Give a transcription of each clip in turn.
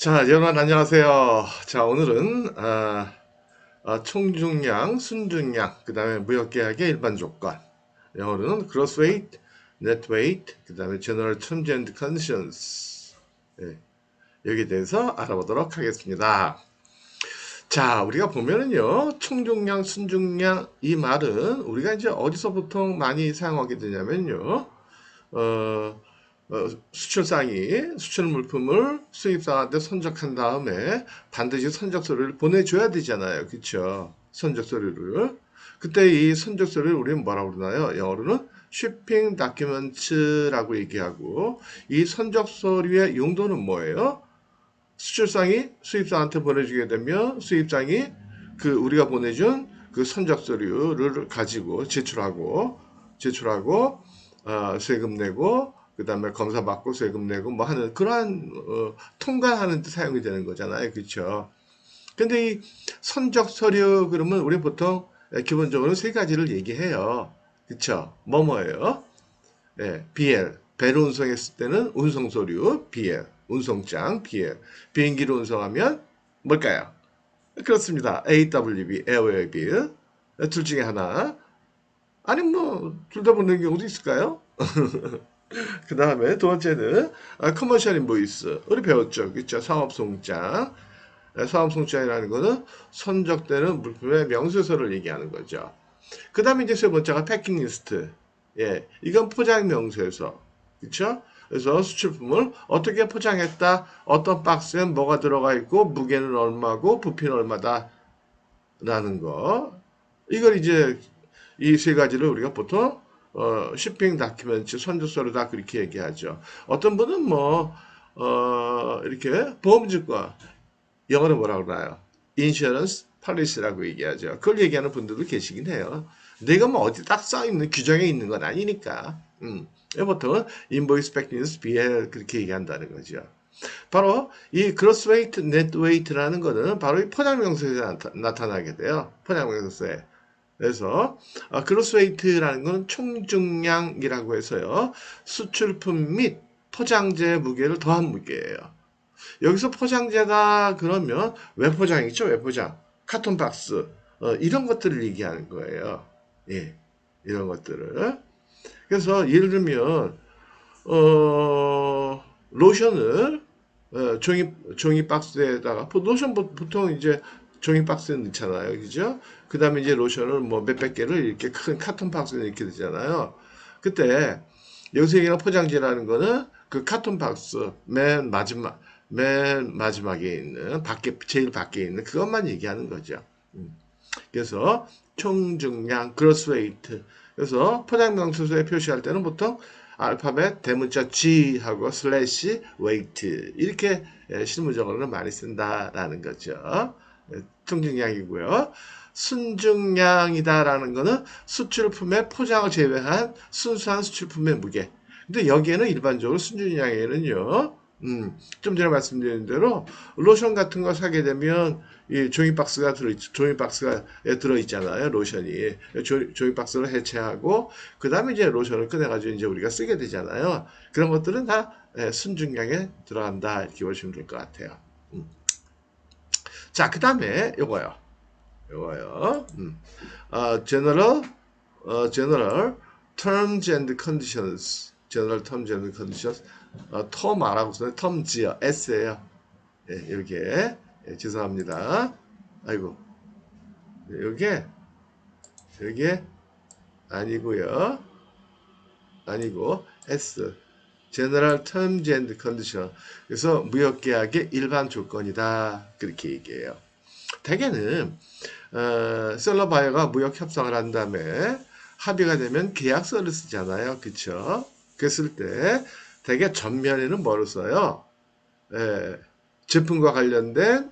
자, 여러분 안녕하세요. 자, 오늘은 총중량, 순중량, 그 다음에 무역계약의 일반 조건, 영어로는 gross weight, net weight, 그 다음에 general terms and conditions, 예, 여기에 대해서 알아보도록 하겠습니다. 자, 우리가 보면은요, 총중량, 순중량 이 말은 우리가 이제 어디서 보통 많이 사용하게 되냐면요, 어, 수출상이 수출 물품을 수입상한테 선적한 다음에 반드시 선적서류를 보내줘야 되잖아요. 그쵸? 선적서류를. 그때 이 선적서류를 우리는 뭐라고 그러나요? 영어로는 shipping documents라고 얘기하고, 이 선적서류의 용도는 뭐예요? 수출상이 수입상한테 보내주게 되면 수입상이 그 우리가 보내준 그 선적서류를 가지고 제출하고 세금 내고 그 다음에 검사받고 세금 내고 뭐 하는 그러한 통관하는 데 사용이 되는 거잖아요. 그렇죠? 근데 이 선적 서류 그러면 우리 보통 기본적으로 세 가지를 얘기해요. 그렇죠? 뭐뭐예요? 예, BL. 배로 운송했을 때는 운송 서류, BL. 운송장, BL. 비행기로 운송하면 뭘까요? 그렇습니다. AWB, Airway Bill. 둘 중에 하나. 아니 뭐 둘 다 보는 경우도 있을까요? 그 다음에 두 번째는 커머셜 인보이스. 우리 배웠죠. 그쵸? 상업송장. 상업송장이라는 거는 선적되는 물품의 명세서를 얘기하는 거죠. 그 다음에 이제 세 번째가 패킹리스트. 예, 이건 포장 명세서. 그쵸? 그래서 수출품을 어떻게 포장했다, 어떤 박스에 뭐가 들어가 있고, 무게는 얼마고, 부피는 얼마다, 라는 거. 이걸 이제 이 세 가지를 우리가 보통 shipping document 선적서류다 그렇게 얘기하죠. 어떤 분은 뭐 이렇게 보험증권 영어로 뭐라고 그러나요? insurance policy라고 얘기하죠. 그걸 얘기하는 분들도 계시긴 해요. 내가 뭐 어디 딱 써 있는 규정에 있는 건 아니니까. 보통은 invoice packing BL 그렇게 얘기한다는 거죠. 바로 이 gross weight, net weight라는 거는 바로 이 포장 명세서에 나타나게 돼요. 포장 명세서에. 그래서 그로스 웨이트라는 건 총중량이라고 해서요. 수출품 및 포장재 무게를 더한 무게예요. 여기서 포장재가 그러면 외포장 있죠? 외포장. 카톤 박스. 이런 것들을 얘기하는 거예요. 예. 이런 것들을. 그래서 예를 들면 로션을 종이 박스에다가 로션 보통 이제 종이 박스에 넣잖아요, 그죠? 그 다음에 이제 로션을 뭐 몇백 개를 이렇게 큰 카톤 박스에 넣게 되잖아요. 그때 여기서 얘기하는 포장지라는 거는 그 카톤 박스 맨 마지막에 있는 제일 밖에 있는 그것만 얘기하는 거죠. 그래서 총중량, 그로스 웨이트. 그래서 포장 명세서에 표시할 때는 보통 알파벳 대문자 G하고 슬래시 웨이트 이렇게 실무적으로는 많이 쓴다라는 거죠. 총중량이고요. 순중량이다라는 거는 수출품의 포장을 제외한 순수한 수출품의 무게. 근데 여기에는 일반적으로 순중량에는요. 좀 전에 말씀드린 대로 로션 같은 거 사게 되면 이 종이 박스가 종이 박스가 들어있잖아요. 로션이 종이 박스를 해체하고 그 다음에 이제 로션을 꺼내가지고 이제 우리가 쓰게 되잖아요. 그런 것들은 다 순중량에 들어간다 이렇게 보시면 될 것 같아요. 자, 그 다음에 요거요. general general terms and conditions. general terms and conditions. term 알아고 써요. terms요. s예요. 예, 이렇게 죄송합니다. 아이고, 여기에 아니고요. 아니고 S. General Terms and Condition. 그래서 무역계약의 일반 조건이다. 그렇게 얘기해요. 대개는 셀러 바이어가 무역 협상을 한 다음에 합의가 되면 계약서를 쓰잖아요. 그쵸? 그랬을 때 대개 전면에는 뭐를 써요? 제품과 관련된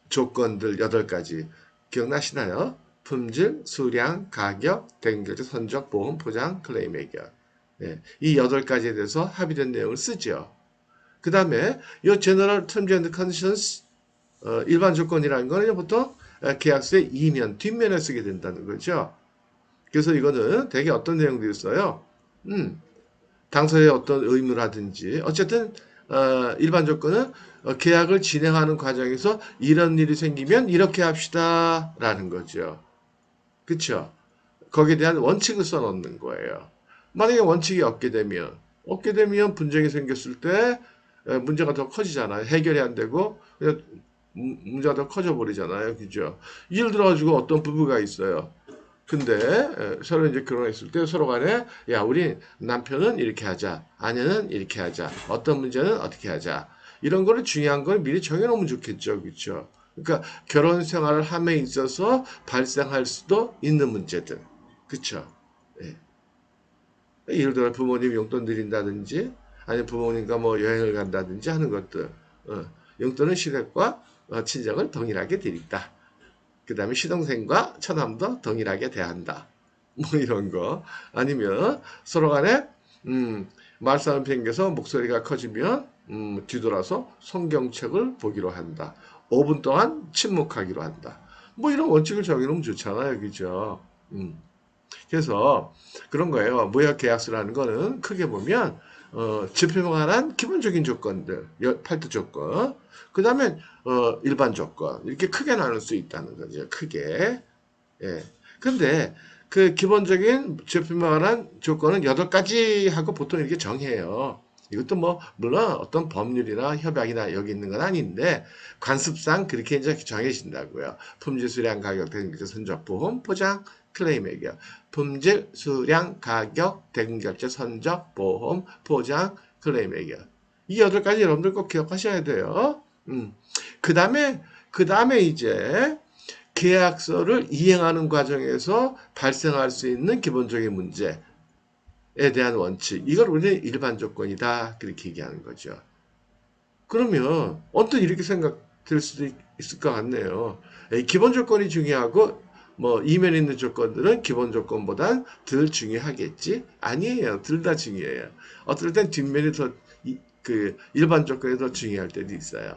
조건들 8가지 기억나시나요? 품질, 수량, 가격, 대행결제, 선적, 보험, 포장, 클레임 해결. 이 8가지에 대해서 합의된 내용을 쓰죠. 그 다음에 이 General Terms and Conditions 일반 조건이라는 거는 보통 계약서의 이면, 뒷면에 쓰게 된다는 거죠. 그래서 이거는 되게 어떤 내용들이 있어요? 당사자의 어떤 의무라든지 어쨌든 일반 조건은 계약을 진행하는 과정에서 이런 일이 생기면 이렇게 합시다라는 거죠. 그쵸? 거기에 대한 원칙을 써놓는 거예요. 만약에 원칙이 없게 되면 분쟁이 생겼을 때 문제가 더 커지잖아요. 해결이 안 되고 그냥 문제가 더 커져 버리잖아요. 그죠? 예를 들어가지고 어떤 부부가 있어요. 근데 서로 이제 결혼했을 때 서로 간에 야 우리 남편은 이렇게 하자, 아내는 이렇게 하자, 어떤 문제는 어떻게 하자 이런 거를 중요한 걸 미리 정해놓으면 좋겠죠, 그렇죠? 그러니까 결혼 생활을 함에 있어서 발생할 수도 있는 문제들, 그렇죠? 예. 예를 들어 부모님 용돈 드린다든지 아니면 부모님과 뭐 여행을 간다든지 하는 것들, 용돈은 시댁과 친정을 동일하게 드린다. 그 다음에 시동생과 처남도 동일하게 대한다. 뭐 이런 거. 아니면 서로 간에, 말싸움 생겨서 목소리가 커지면, 뒤돌아서 성경책을 보기로 한다. 5분 동안 침묵하기로 한다. 뭐 이런 원칙을 정해놓으면 좋잖아요. 그죠? 그래서 그런 거예요. 무역 계약서라는 거는 크게 보면 지표만한 기본적인 조건들, 팔도 조건, 그 다음에 일반 조건 이렇게 크게 나눌 수 있다는 거죠. 크게. 예. 근데 그 기본적인 지표만한 조건은 8가지 하고 보통 이렇게 정해요. 이것도 뭐 물론 어떤 법률이나 협약이나 여기 있는 건 아닌데 관습상 그렇게 이제 정해진다고요. 품질, 수량, 가격, 대금결제, 선적, 보험, 포장, 클레임액이요. 품질, 수량, 가격, 대금결제, 선적, 보험, 포장, 클레임액이요. 이 8가지 여러분들 꼭 기억하셔야 돼요. 그 다음에 이제 계약서를 이행하는 과정에서 발생할 수 있는 기본적인 문제에 대한 원칙. 이걸 우리는 일반 조건이다. 그렇게 얘기하는 거죠. 그러면 언뜻 이렇게 생각될 수도 있을 것 같네요. 기본 조건이 중요하고 뭐 이면에 있는 조건들은 기본 조건보단 덜 중요하겠지? 아니에요. 둘 다 중요해요. 어떨 땐 뒷면이 더 일반 조건이 더 중요할 때도 있어요.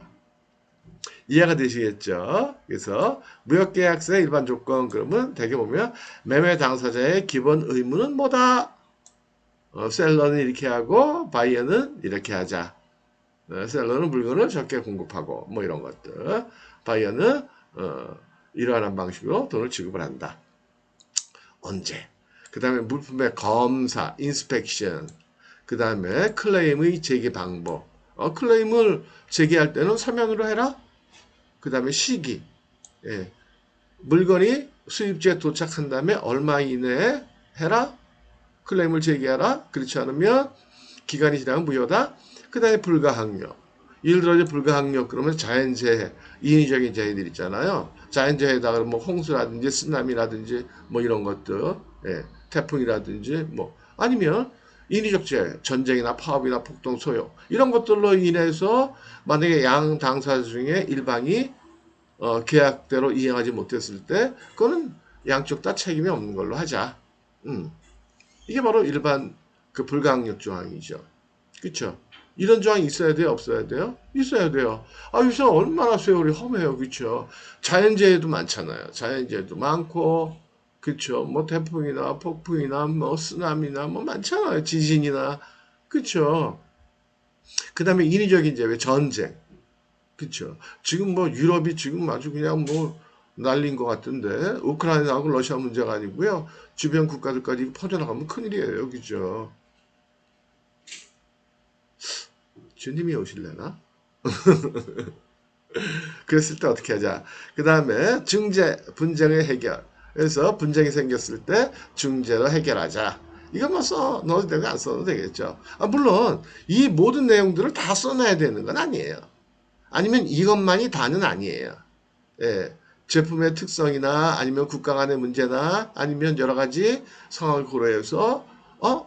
이해가 되시겠죠? 그래서 무역계약서의 일반 조건 그러면 대개 보면 매매 당사자의 기본 의무는 뭐다? 셀러는 이렇게 하고 바이어는 이렇게 하자. 셀러는 물건을 적게 공급하고 뭐 이런 것들. 바이어는 이러한 방식으로 돈을 지급을 한다. 언제? 그 다음에 물품의 검사, 인스펙션. 그 다음에 클레임의 제기 방법. 클레임을 제기할 때는 서면으로 해라. 그 다음에 시기. 예. 물건이 수입지에 도착한 다음에 얼마 이내에 해라. 클레임을 제기하라. 그렇지 않으면 기간이 지나면 무효다. 그 다음에 불가항력. 예를 들어 불가항력 그러면 자연재해, 인위적인 재해들 있잖아요. 자연재해다 그러면 뭐 홍수라든지 쓰나미라든지 뭐 이런 것들, 예. 태풍이라든지 뭐 아니면 인위적 재해, 전쟁이나 파업이나 폭동, 소요 이런 것들로 인해서 만약에 양 당사자 중에 일방이 계약대로 이행하지 못했을 때 그거는 양쪽 다 책임이 없는 걸로 하자. 이게 바로 일반 그 불가항력 조항이죠. 그렇죠? 이런 조항이 있어야 돼요, 없어야 돼요? 있어야 돼요. 요새 얼마나 세월이 험해요, 그렇죠? 자연재해도 많잖아요. 자연재해도 많고, 그렇죠? 뭐 태풍이나 폭풍이나 뭐 쓰나미나 뭐 많잖아요. 지진이나, 그렇죠? 그다음에 인위적인 재해, 전쟁. 그쵸. 지금 뭐 유럽이 지금 아주 그냥 뭐 난리인 것 같은데 우크라이나하고 러시아 문제가 아니고요. 주변 국가들까지 퍼져나가면 큰일이에요. 그죠. 주님이 오실래나? 그랬을 때 어떻게 하자. 그 다음에 중재, 분쟁의 해결. 그래서 분쟁이 생겼을 때 중재로 해결하자. 이것만 넣어도 되고 안 써도 되겠죠. 물론 이 모든 내용들을 다 써놔야 되는 건 아니에요. 아니면 이것만이 다는 아니에요. 예, 제품의 특성이나 아니면 국가 간의 문제나 아니면 여러 가지 상황을 고려해서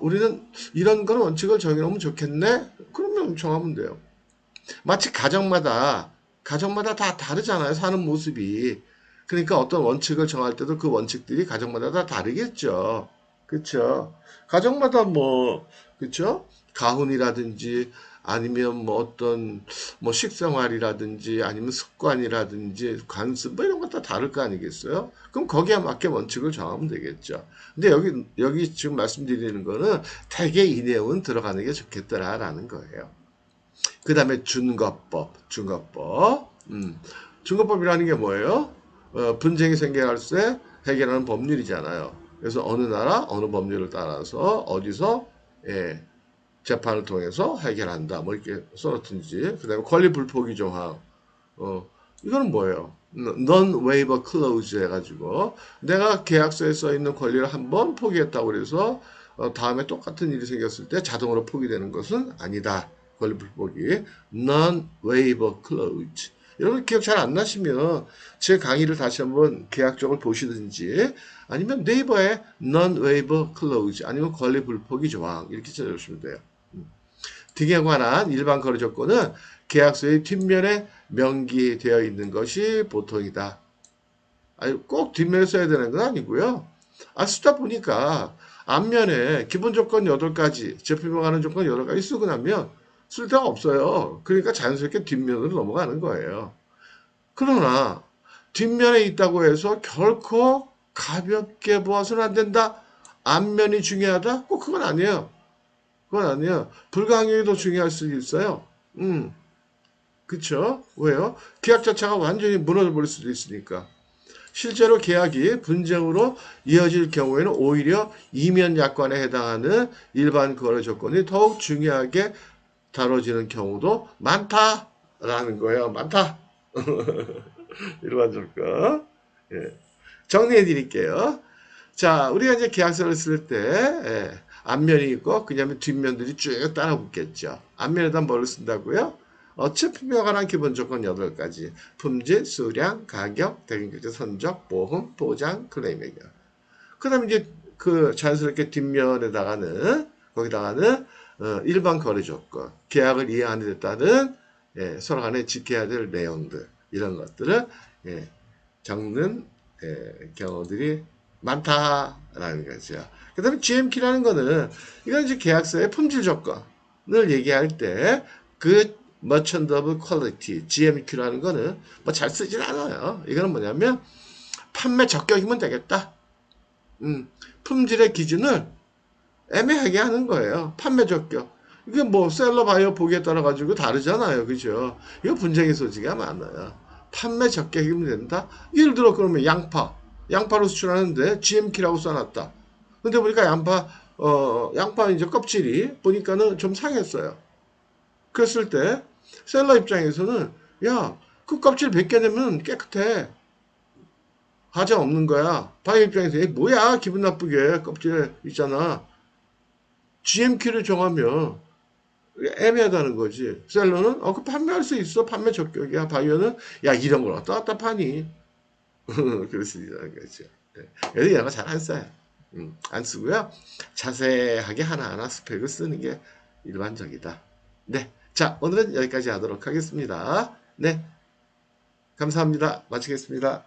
우리는 이런 건 원칙을 정해놓으면 좋겠네. 그러면 정하면 돼요. 마치 가정마다 다 다르잖아요. 사는 모습이. 그러니까 어떤 원칙을 정할 때도 그 원칙들이 가정마다 다 다르겠죠. 그렇죠. 가정마다 뭐 그렇죠? 가훈이라든지 아니면 뭐 어떤 뭐 식생활이라든지 아니면 습관이라든지 관습 뭐 이런 것 다 다를 거 아니겠어요? 그럼 거기에 맞게 원칙을 정하면 되겠죠. 근데 여기 지금 말씀드리는 거는 대개 이 내용은 들어가는 게 좋겠더라라는 거예요. 그 다음에 준거법. 준거법이라는 게 뭐예요? 분쟁이 생겨날 때 해결하는 법률이잖아요. 그래서 어느 나라, 어느 법률을 따라서 어디서 예, 재판을 통해서 해결한다. 뭐 이렇게 써놓든지. 그 다음에 권리 불포기 조항. 이거는 뭐예요? Non-waiver clause 해가지고 내가 계약서에 써 있는 권리를 한번 포기했다고 그래서 다음에 똑같은 일이 생겼을 때 자동으로 포기되는 것은 아니다. 권리 불포기. Non-waiver clause. 여러분 기억 잘 안 나시면 제 강의를 다시 한번 계약적을 보시든지 아니면 네이버에 Non-waiver clause 아니면 권리 불포기 조항 이렇게 찾아주시면 돼요. 등에 관한 일반 거래 조건은 계약서의 뒷면에 명기되어 있는 것이 보통이다. 아니, 꼭 뒷면에 써야 되는 건 아니고요. 쓰다 보니까 앞면에 기본 조건 8가지, 제품에 관한 조건 8가지 쓰고 나면 쓸 데가 없어요. 그러니까 자연스럽게 뒷면으로 넘어가는 거예요. 그러나 뒷면에 있다고 해서 결코 가볍게 보아서는 안 된다. 앞면이 중요하다? 꼭 그건 아니에요. 그건 아니에요. 불가항력이 더 중요할 수도 있어요. 그쵸? 왜요? 계약 자체가 완전히 무너져 버릴 수도 있으니까. 실제로 계약이 분쟁으로 이어질 경우에는 오히려 이면 약관에 해당하는 일반 거래 조건이 더욱 중요하게 다뤄지는 경우도 많다라는 거예요. 많다. 일반 조건. 예. 정리해 드릴게요. 자, 우리가 이제 계약서를 쓸 때, 앞면이 있고, 그다음에 뒷면들이 쭉 따라 붙겠죠. 앞면에다 뭘 쓴다고요? 제품에 관한 기본 조건 8가지. 품질, 수량, 가격, 대행결제, 선적, 보험, 보장, 클레임 해결. 그 다음에 이제 그 자연스럽게 뒷면에다가는, 거기다가는, 일반 거래 조건, 계약을 이해하는 데 따른, 서로 간에 지켜야 될 내용들, 이런 것들을, 적는, 경우들이 많다라는 거죠. 그 다음에 GMQ라는 거는 이건 이제 계약서의 품질 조건을 얘기할 때 그 Merchant of Quality GMQ라는 거는 뭐 잘 쓰진 않아요. 이거는 뭐냐면 판매 적격이면 되겠다. 품질의 기준을 애매하게 하는 거예요. 판매 적격. 이게 뭐 셀러 바이어 보기에 따라 가지고 다르잖아요. 그죠? 이거 분쟁의 소지가 많아요. 판매 적격이면 된다. 예를 들어 그러면 양파로 수출하는데 GMQ라고 써놨다. 근데 보니까 양파 이제 껍질이 보니까는 좀 상했어요. 그랬을 때 셀러 입장에서는 야, 그 껍질 벗겨내면 깨끗해. 하자 없는 거야. 바이어 입장에서 뭐야 기분 나쁘게 껍질 있잖아. GMQ를 정하면 애매하다는 거지. 셀러는 그 판매할 수 있어. 판매 적격이야. 바이어는 야 이런 걸 어디다 갖다 파니. 그럴 수 있다는 거죠. 여기 이런 거 잘 안 써요. 안 쓰고요. 자세하게 하나하나 스펙을 쓰는 게 일반적이다. 네. 자, 오늘은 여기까지 하도록 하겠습니다. 네. 감사합니다. 마치겠습니다.